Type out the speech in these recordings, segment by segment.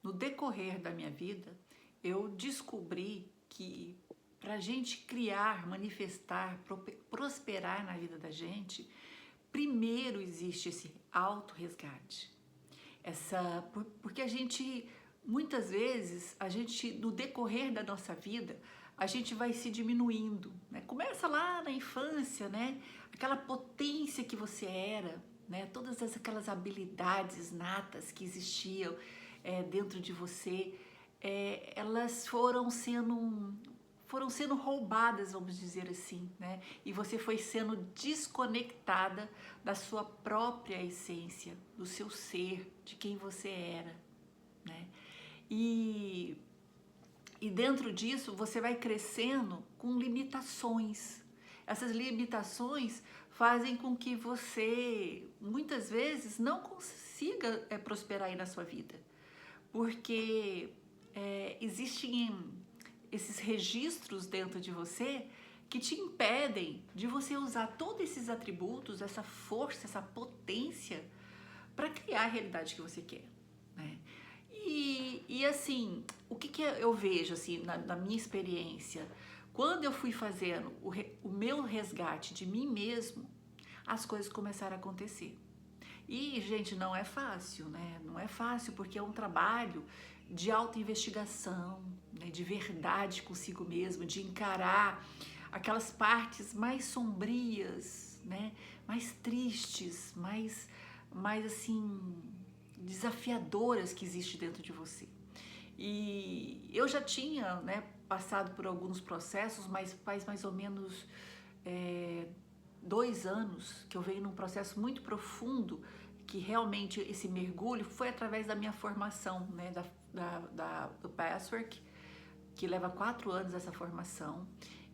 no decorrer da minha vida, eu descobri que para a gente criar, manifestar, prosperar na vida da gente, primeiro existe esse auto-resgate. Porque a gente, muitas vezes, no decorrer da nossa vida, a gente vai se diminuindo, né? Começa lá na infância, né? Aquela potência que você era, né? Todas aquelas habilidades natas que existiam dentro de você, elas foram sendo roubadas, vamos dizer assim, né? E você foi sendo desconectada da sua própria essência, do seu ser, de quem você era, né? E dentro disso você vai crescendo com limitações. Essas limitações fazem com que você, muitas vezes, não consiga prosperar aí na sua vida. Porque existem esses registros dentro de você que te impedem de você usar todos esses atributos, essa força, essa potência para criar a realidade que você quer, né? E assim, o que eu vejo assim na minha experiência, quando eu fui fazendo o meu resgate de mim mesmo, as coisas começaram a acontecer. E, gente, não é fácil, né? Não é fácil porque é um trabalho de autoinvestigação, né? De verdade consigo mesmo, de encarar aquelas partes mais sombrias, né? Mais tristes, mais assim, desafiadoras que existe dentro de você. E eu já tinha, né, passado por alguns processos, mas faz mais ou menos 2 anos que eu venho num processo muito profundo, que realmente esse mergulho foi através da minha formação, né, do Pathwork, que leva 4 anos essa formação.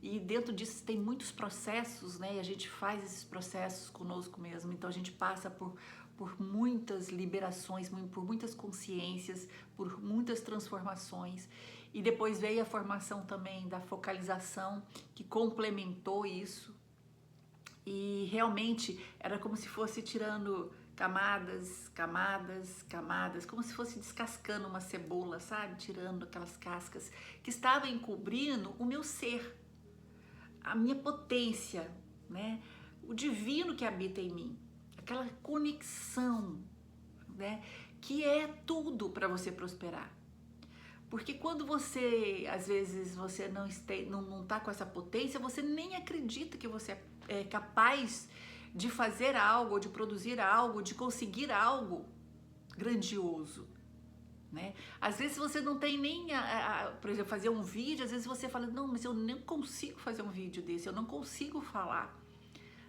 E dentro disso tem muitos processos, né, e a gente faz esses processos conosco mesmo. Então a gente passa por muitas liberações, por muitas consciências, por muitas transformações. E depois veio a formação também da focalização, que complementou isso. E realmente era como se fosse tirando camadas, camadas, camadas, como se fosse descascando uma cebola, sabe? Tirando aquelas cascas que estavam encobrindo o meu ser, a minha potência, né? O divino que habita em mim, aquela conexão, né? Que é tudo para você prosperar. Porque quando você, às vezes, você não tá com essa potência, você nem acredita que você é capaz de fazer algo, de produzir algo, de conseguir algo grandioso, né? Às vezes você não tem nem, por exemplo, fazer um vídeo, às vezes você fala, não, mas eu nem consigo fazer um vídeo desse, eu não consigo falar,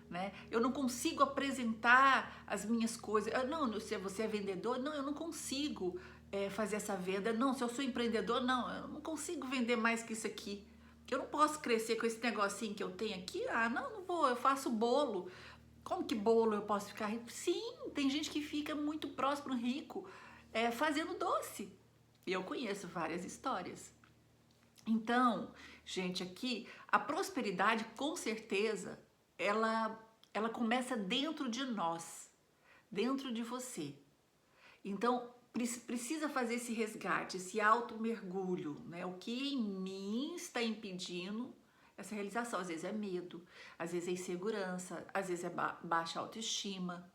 né? Eu não consigo apresentar as minhas coisas. Não, se você é vendedor, não, eu não consigo fazer essa venda. Não, se eu sou empreendedor, não, eu não consigo vender mais que isso aqui. Eu não posso crescer com esse negocinho que eu tenho aqui. Ah, não vou, eu faço bolo. Como que bolo eu posso ficar rico? Sim, tem gente que fica muito próximo, rico, fazendo doce. E eu conheço várias histórias. Então, gente, aqui, a prosperidade, com certeza, ela começa dentro de nós, dentro de você. Então, precisa fazer esse resgate, esse auto mergulho, né? O que em mim está impedindo essa realização? Às vezes é medo, às vezes é insegurança, às vezes é baixa autoestima,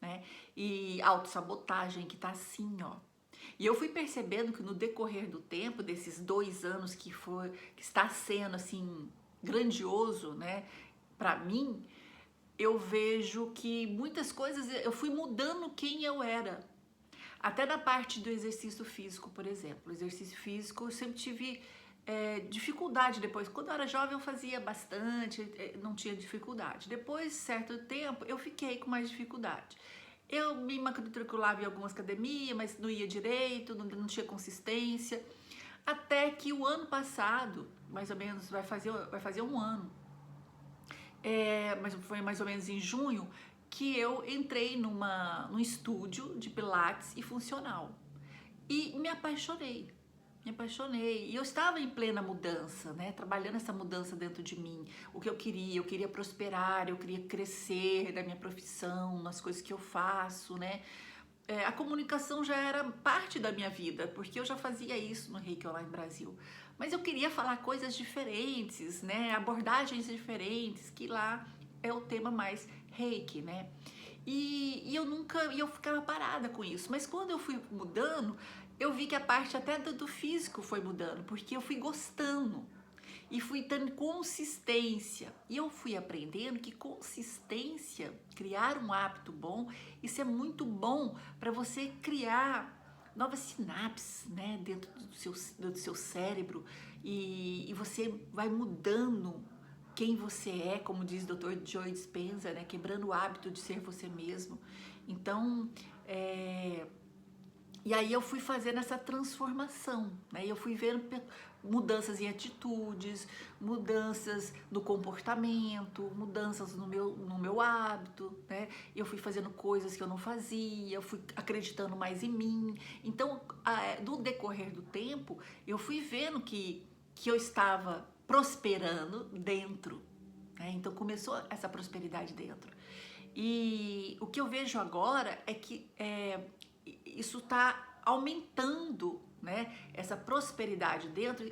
né? E autossabotagem que tá assim, ó. E eu fui percebendo que no decorrer do tempo, desses 2 anos que está sendo assim grandioso, né, para mim, eu vejo que muitas coisas eu fui mudando quem eu era. Até na parte do exercício físico, por exemplo. O exercício físico eu sempre tive dificuldade depois. Quando eu era jovem eu fazia bastante, não tinha dificuldade. Depois, certo tempo, eu fiquei com mais dificuldade. Eu me matriculava em algumas academias, mas não ia direito, não tinha consistência. Até que o ano passado, mais ou menos, vai fazer um ano, mas foi mais ou menos em junho, que eu entrei num estúdio de pilates e funcional. E me apaixonei. Me apaixonei. E eu estava em plena mudança, né? Trabalhando essa mudança dentro de mim. O que eu queria prosperar, eu queria crescer na minha profissão, nas coisas que eu faço, né? a comunicação já era parte da minha vida, porque eu já fazia isso no Reiki Online Brasil. Mas eu queria falar coisas diferentes, né? Abordagens diferentes, que lá é o tema mais Reiki, né? E eu ficava parada com isso. Mas quando eu fui mudando, eu vi que a parte até do físico foi mudando, porque eu fui gostando e fui dando consistência. E eu fui aprendendo que consistência, criar um hábito bom, isso é muito bom para você criar novas sinapses, né, dentro do seu cérebro, e você vai mudando quem você é, como diz o Dr. Joe Dispenza, né, quebrando o hábito de ser você mesmo. Então, e aí eu fui fazendo essa transformação, né? Eu fui vendo mudanças em atitudes, mudanças no comportamento, mudanças no meu hábito, né? Eu fui fazendo coisas que eu não fazia, eu fui acreditando mais em mim. Então, no decorrer do tempo, eu fui vendo que eu estava prosperando dentro, né? Então começou essa prosperidade dentro. E o que eu vejo agora é que isso está aumentando, né? Essa prosperidade dentro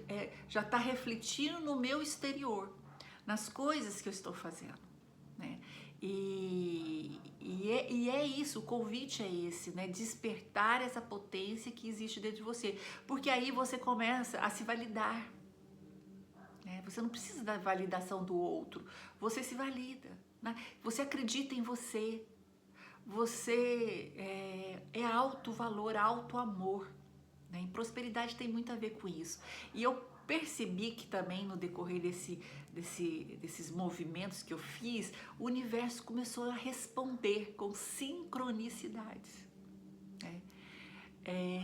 já está refletindo no meu exterior, nas coisas que eu estou fazendo, né? E é isso, o convite é esse, né? Despertar essa potência que existe dentro de você, porque aí você começa a se validar, né? Você não precisa da validação do outro, você se valida, né? Você acredita em você. Você é alto valor, alto amor, né? E prosperidade tem muito a ver com isso. E eu percebi que também no decorrer desses movimentos que eu fiz, o universo começou a responder com sincronicidades, né?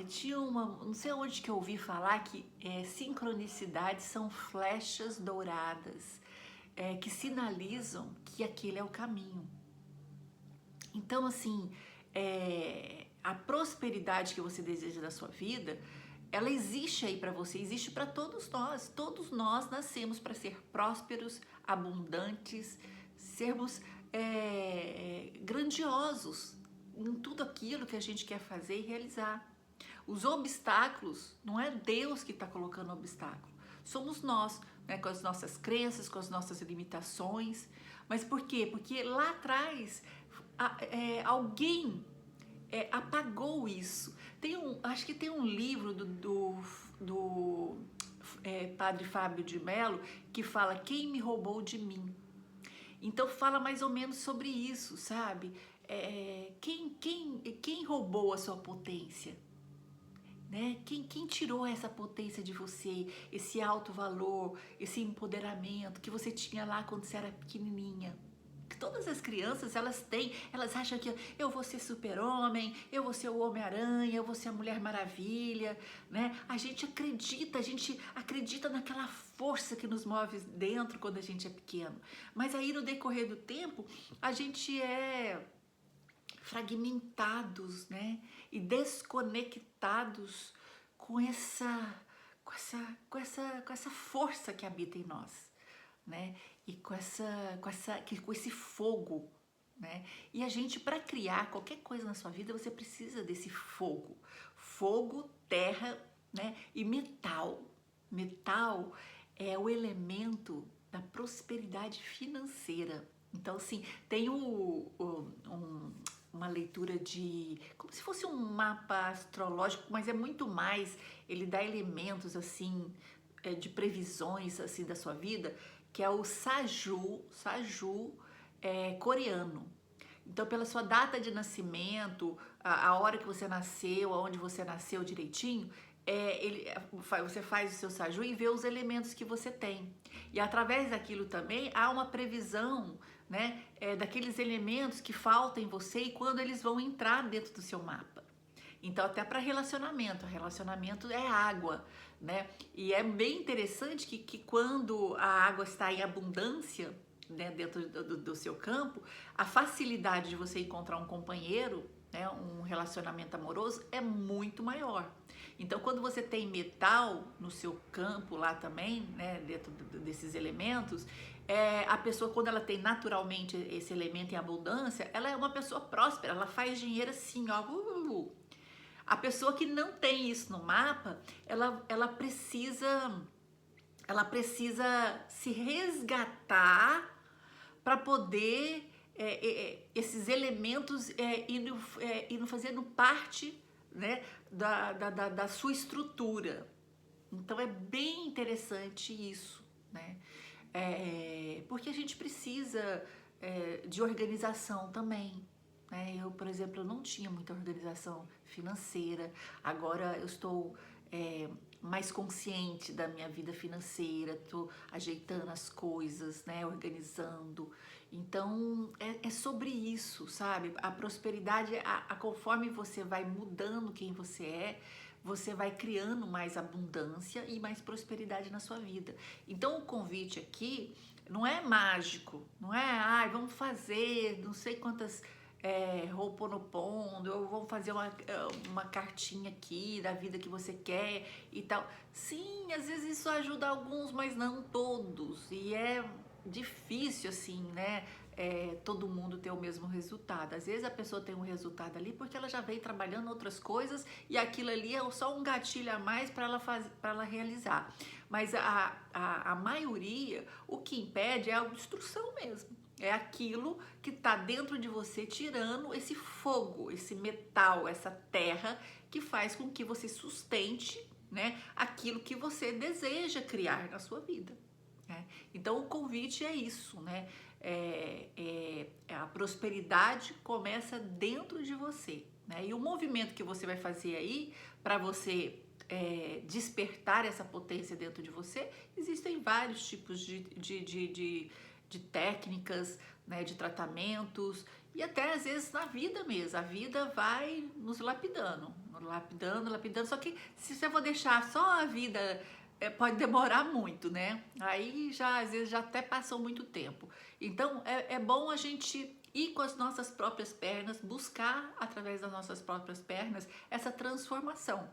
Tinha não sei onde que eu ouvi falar que sincronicidades são flechas douradas que sinalizam que aquele é o caminho. Então, assim, a prosperidade que você deseja da sua vida, ela existe aí para você, existe para todos nós. Todos nós nascemos para ser prósperos, abundantes, sermos grandiosos em tudo aquilo que a gente quer fazer e realizar. Os obstáculos, não é Deus que está colocando obstáculo, somos nós, né, com as nossas crenças, com as nossas limitações. Mas por quê? Porque lá atrás alguém apagou isso. Acho que tem um livro do Padre Fábio de Mello que fala Quem me roubou de mim. Então fala mais ou menos sobre isso, sabe? Quem roubou a sua potência? Né? Quem tirou essa potência de você, esse alto valor, esse empoderamento que você tinha lá quando você era pequenininha? Que todas as crianças, elas acham que eu vou ser super-homem, eu vou ser o Homem-Aranha, eu vou ser a Mulher Maravilha, né? A gente acredita naquela força que nos move dentro quando a gente é pequeno. Mas aí no decorrer do tempo, a gente é fragmentados, né? E desconectados com essa força que habita em nós, né? E com esse fogo, né? E a gente, para criar qualquer coisa na sua vida, você precisa desse fogo, terra, né? E metal. Metal é o elemento da prosperidade financeira. Então, assim, tem uma leitura como se fosse um mapa astrológico, mas é muito mais, ele dá elementos, assim, de previsões, assim, da sua vida, que é o Saju coreano. Então, pela sua data de nascimento, a hora que você nasceu, aonde você nasceu direitinho, você faz o seu Saju e vê os elementos que você tem. E através daquilo também há uma previsão, né, daqueles elementos que faltam em você e quando eles vão entrar dentro do seu mapa. Então, até para relacionamento é água, né? E é bem interessante que quando a água está em abundância, né, dentro do seu campo, a facilidade de você encontrar um companheiro, né, um relacionamento amoroso é muito maior. Então, quando você tem metal no seu campo lá também, né, dentro desses elementos, a pessoa, quando ela tem naturalmente esse elemento em abundância, ela é uma pessoa próspera, ela faz dinheiro assim, ó, desafio. A pessoa que não tem isso no mapa, ela precisa se resgatar para poder esses elementos indo fazendo parte, né, da sua estrutura. Então é bem interessante isso, né? Porque a gente precisa de organização também. Né? Eu, por exemplo, eu não tinha muita organização financeira. Agora eu estou mais consciente da minha vida financeira, estou ajeitando as coisas, né? Organizando. Então é sobre isso, sabe? A prosperidade, conforme você vai mudando quem você vai criando mais abundância e mais prosperidade na sua vida. Então o convite aqui não é mágico, não é, vamos fazer não sei quantas Ho'oponopono, ou vamos fazer uma cartinha aqui da vida que você quer e tal. Sim, às vezes isso ajuda alguns, mas não todos. E é difícil assim, né? Todo mundo ter o mesmo resultado. Às vezes a pessoa tem um resultado ali porque ela já veio trabalhando outras coisas e aquilo ali é só um gatilho a mais para ela realizar. Mas a maioria, o que impede é a obstrução mesmo. É aquilo que está dentro de você tirando esse fogo, esse metal, essa terra que faz com que você sustente, né, aquilo que você deseja criar na sua vida. Né? Então o convite é isso, né? A prosperidade começa dentro de você, né? E o movimento que você vai fazer aí para você despertar essa potência dentro de você, existem vários tipos de técnicas, né, de tratamentos e até às vezes na vida mesmo. A vida vai nos lapidando, só que se você for deixar só a vida pode demorar muito, né? Aí já às vezes já até passou muito tempo. Então é bom a gente ir com as nossas próprias pernas, buscar através das nossas próprias pernas essa transformação.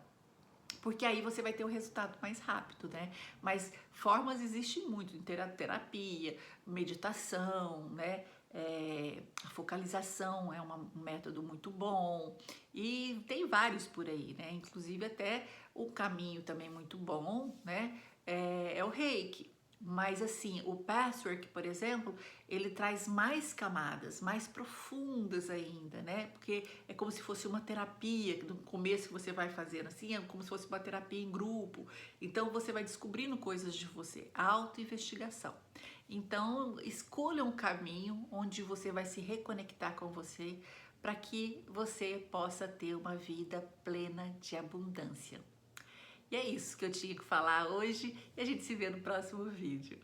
Porque aí você vai ter o resultado mais rápido, né? Mas formas existem muito, terapia, meditação, né? A focalização é um método muito bom e tem vários por aí, né? Inclusive até o caminho também muito bom, né? É o Reiki. Mas assim, o Pathwork, por exemplo, ele traz mais camadas, mais profundas ainda, né? Porque é como se fosse uma terapia, no começo que você vai fazendo assim, é como se fosse uma terapia em grupo. Então você vai descobrindo coisas de você, autoinvestigação. Então escolha um caminho onde você vai se reconectar com você para que você possa ter uma vida plena de abundância. E é isso que eu tinha que falar hoje e a gente se vê no próximo vídeo.